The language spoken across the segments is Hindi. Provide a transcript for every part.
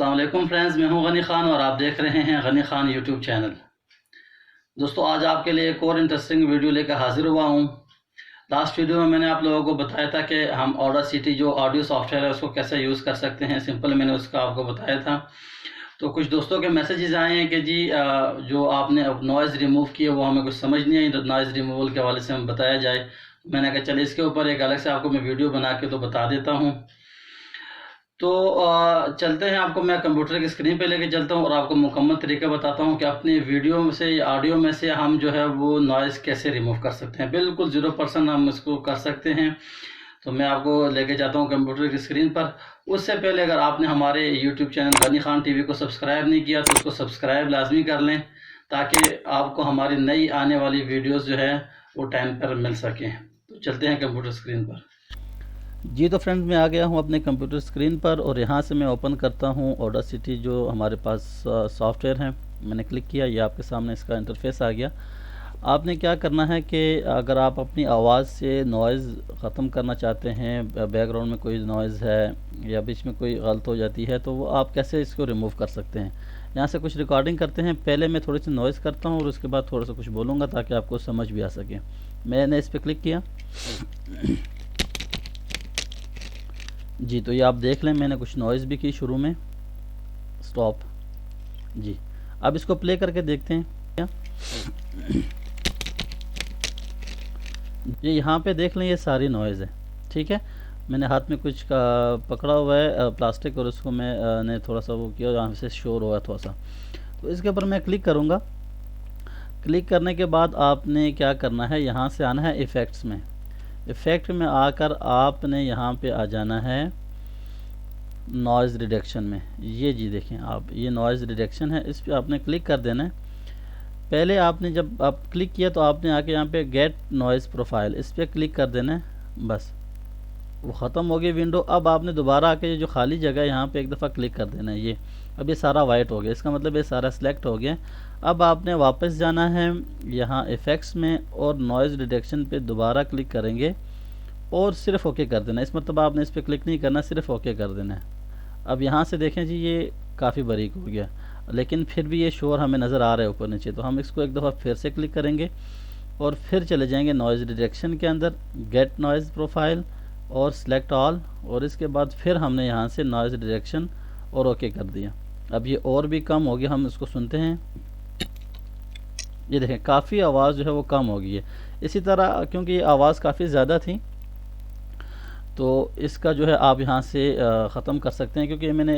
अस्सलाम वालेकुम फ्रेंड्स, मैं हूं गनी खान और आप देख रहे हैं गनी खान यूट्यूब चैनल। दोस्तों, आज आपके लिए एक और इंटरेस्टिंग वीडियो लेकर हाजिर हुआ हूं। लास्ट वीडियो में मैंने आप लोगों को बताया था कि हम ऑडासिटी जो ऑडियो सॉफ्टवेयर है उसको कैसे यूज़ कर सकते हैं। सिंपल मैंने उसका आपको बताया था। तो कुछ दोस्तों के मैसेजेस आए हैं कि जी जो आपने अब नॉइज़ रिमूव की है वो हमें कुछ समझ नहीं आई, तो नॉइज़ रिमूवल के हवाले से हमें बताया जाए। मैंने कहा चले इसके ऊपर एक अलग से आपको मैं वीडियो बना के तो बता देता हूँ। तो चलते हैं, आपको मैं कंप्यूटर की स्क्रीन पे लेके चलता हूँ और आपको मुकम्मल तरीका बताता हूँ कि अपनी वीडियो में से या ऑडियो में से हम जो है वो नॉइज़ कैसे रिमूव कर सकते हैं। बिल्कुल 0% हम इसको कर सकते हैं। तो मैं आपको लेके जाता हूँ कंप्यूटर की स्क्रीन पर। उससे पहले अगर आपने हमारे YouTube channel Ghani Khan TV को सब्सक्राइब नहीं किया तो उसको सब्सक्राइब लाजमी कर लें, ताकि आपको हमारी नई आने वाली वीडियोज़ जो है वो टाइम पर मिल सकें। तो चलते हैं कंप्यूटर स्क्रीन पर। जी तो फ्रेंड्स, मैं आ गया हूं अपने कंप्यूटर स्क्रीन पर और यहां से मैं ओपन करता हूं ऑडासिटी जो हमारे पास सॉफ्टवेयर है। मैंने क्लिक किया, ये आपके सामने इसका इंटरफेस आ गया। आपने क्या करना है कि अगर आप अपनी आवाज़ से नॉइज़ ख़त्म करना चाहते हैं, बैकग्राउंड में कोई नॉइज़ है या बीच में कोई गलत हो जाती है, तो वो आप कैसे इसको रिमूव कर सकते हैं। यहाँ से कुछ रिकॉर्डिंग करते हैं। पहले मैं थोड़ी सी नॉइज़ करता हूँ और उसके बाद थोड़ा सा कुछ बोलूँगा ताकि आपको समझ भी आ सके। मैंने इस पर क्लिक किया। जी तो ये आप देख लें, मैंने कुछ नॉइज़ भी की शुरू में। स्टॉप। जी अब इसको प्ले करके देखते हैं क्या। ये यहाँ पे देख लें, ये सारी नॉइज़ है। ठीक है, मैंने हाथ में कुछ का पकड़ा हुआ है प्लास्टिक और उसको मैंने थोड़ा सा वो किया, यहाँ से शोर हुआ थोड़ा सा। तो इसके ऊपर मैं क्लिक करूँगा। क्लिक करने के बाद आपने क्या करना है, यहाँ से आना है इफ़ेक्ट्स में। इफ़ेक्ट में आकर आपने यहाँ पे आ जाना है नॉइज़ रिडक्शन में। ये जी देखें आप, ये नॉइज़ रिडक्शन है, इस पर आपने क्लिक कर देना है। पहले आपने जब आप क्लिक किया तो आपने आके यहाँ पे गेट नॉइज़ प्रोफाइल, इस पर क्लिक कर देना है। बस वो ख़त्म हो गई विंडो। अब आपने दोबारा आके जो खाली जगह है यहाँ पे एक दफ़ा क्लिक कर देना है। ये अब ये सारा वाइट हो गया, इसका मतलब ये सारा सिलेक्ट हो गया। अब आपने वापस जाना है यहाँ इफ़ेक्ट्स में और नॉइज़ रिडक्शन पे दोबारा क्लिक करेंगे और सिर्फ ओके कर देना। इस मतलब आपने इस पर क्लिक नहीं करना, सिर्फ ओके कर देना है। अब यहाँ से देखें जी, ये काफ़ी बारीक हो गया, लेकिन फिर भी ये शोर हमें नज़र आ रहा है ऊपर नीचे। तो हम इसको एक दफ़ा फिर से क्लिक करेंगे और फिर चले जाएंगे नॉइज़ रिडक्शन के अंदर, गेट नॉइज़ प्रोफाइल और सिलेक्ट ऑल, और इसके बाद फिर हमने यहाँ से नॉइज़ रिडक्शन और ओके कर दिया। अब ये और भी कम हो गया, हम इसको सुनते हैं। ये देखें काफ़ी आवाज़ जो है वो कम हो गई है। इसी तरह क्योंकि ये आवाज़ काफ़ी ज़्यादा थी तो इसका जो है आप यहाँ से ख़त्म कर सकते हैं, क्योंकि मैंने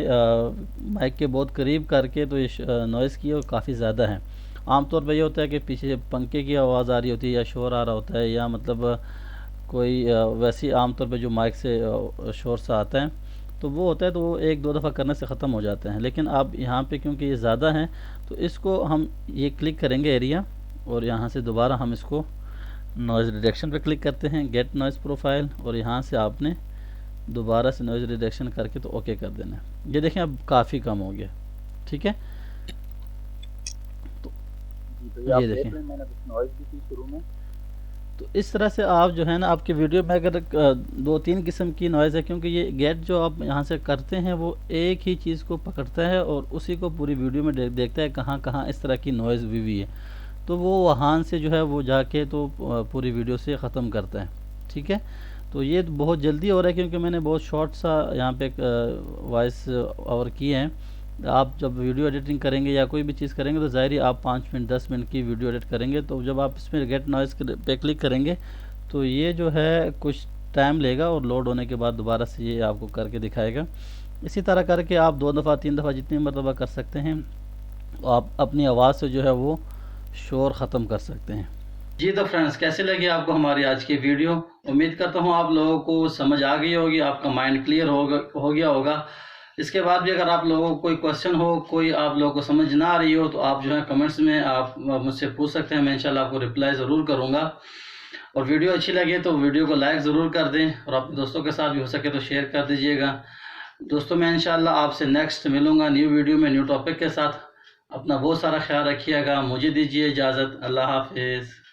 माइक के बहुत करीब करके तो ये नॉइज़ की और काफ़ी ज़्यादा है। आमतौर पर ये होता है कि पीछे पंखे की आवाज़ आ रही होती है या शोर आ रहा होता है, या मतलब कोई वैसी आमतौर पे जो माइक से शोर सा आता है तो वो होता है, तो वो एक दो दफ़ा करने से ख़त्म हो जाते हैं। लेकिन अब यहाँ पे क्योंकि ये ज़्यादा है तो इसको हम ये क्लिक करेंगे एरिया, और यहाँ से दोबारा हम इसको नॉइज़ रिडक्शन पे क्लिक करते हैं, गेट नॉइज़ प्रोफाइल, और यहाँ से आपने दोबारा से नॉइज़ रिडक्शन करके तो ओके कर देना है। ये देखें अब काफ़ी कम हो गया। ठीक है, तो ये देखें मैंने कुछ नॉइज़ भी की शुरू में। तो इस तरह से आप जो है ना, आपके वीडियो में अगर 2-3 किस्म की नॉइज़ है, क्योंकि ये गेट जो आप यहाँ से करते हैं वो एक ही चीज़ को पकड़ता है और उसी को पूरी वीडियो में देखता है कहाँ कहाँ इस तरह की नॉइज़ हुई है, तो वो वहाँ से जो है वो जाके तो पूरी वीडियो से ख़त्म करता है। ठीक है, तो ये बहुत जल्दी हो रहा है क्योंकि मैंने बहुत शॉर्ट सा यहाँ पे वॉइस ओवर किए हैं। आप जब वीडियो एडिटिंग करेंगे या कोई भी चीज़ करेंगे तो ज़ाहिर आप 5 मिनट 10 मिनट की वीडियो एडिट करेंगे, तो जब आप इसमें गेट नॉइज़ पे क्लिक करेंगे तो ये जो है कुछ टाइम लेगा और लोड होने के बाद दोबारा से ये आपको करके दिखाएगा। इसी तरह करके आप 2 दफ़ा 3 दफ़ा जितनी मरतबा कर सकते हैं, आप अपनी आवाज़ से जो है वो शोर ख़त्म कर सकते हैं। जी तो फ्रेंड्स, कैसे लगी आपको हमारी आज की वीडियो। उम्मीद करता हूँ आप लोगों को समझ आ गई होगी, आपका माइंड क्लियर हो गया होगा। इसके बाद भी अगर आप लोगों को कोई क्वेश्चन हो, कोई आप लोगों को समझ ना आ रही हो, तो आप जो है कमेंट्स में आप मुझसे पूछ सकते हैं। मैं इंशाल्लाह आपको रिप्लाई ज़रूर करूँगा। और वीडियो अच्छी लगे तो वीडियो को लाइक ज़रूर कर दें और अपने दोस्तों के साथ भी हो सके तो शेयर कर दीजिएगा। दोस्तों, मैं इंशाल्लाह आपसे नेक्स्ट मिलूँगा न्यू वीडियो में न्यू टॉपिक के साथ। अपना बहुत सारा ख्याल रखिएगा। मुझे दीजिए इजाज़त। अल्लाह हाफिज़।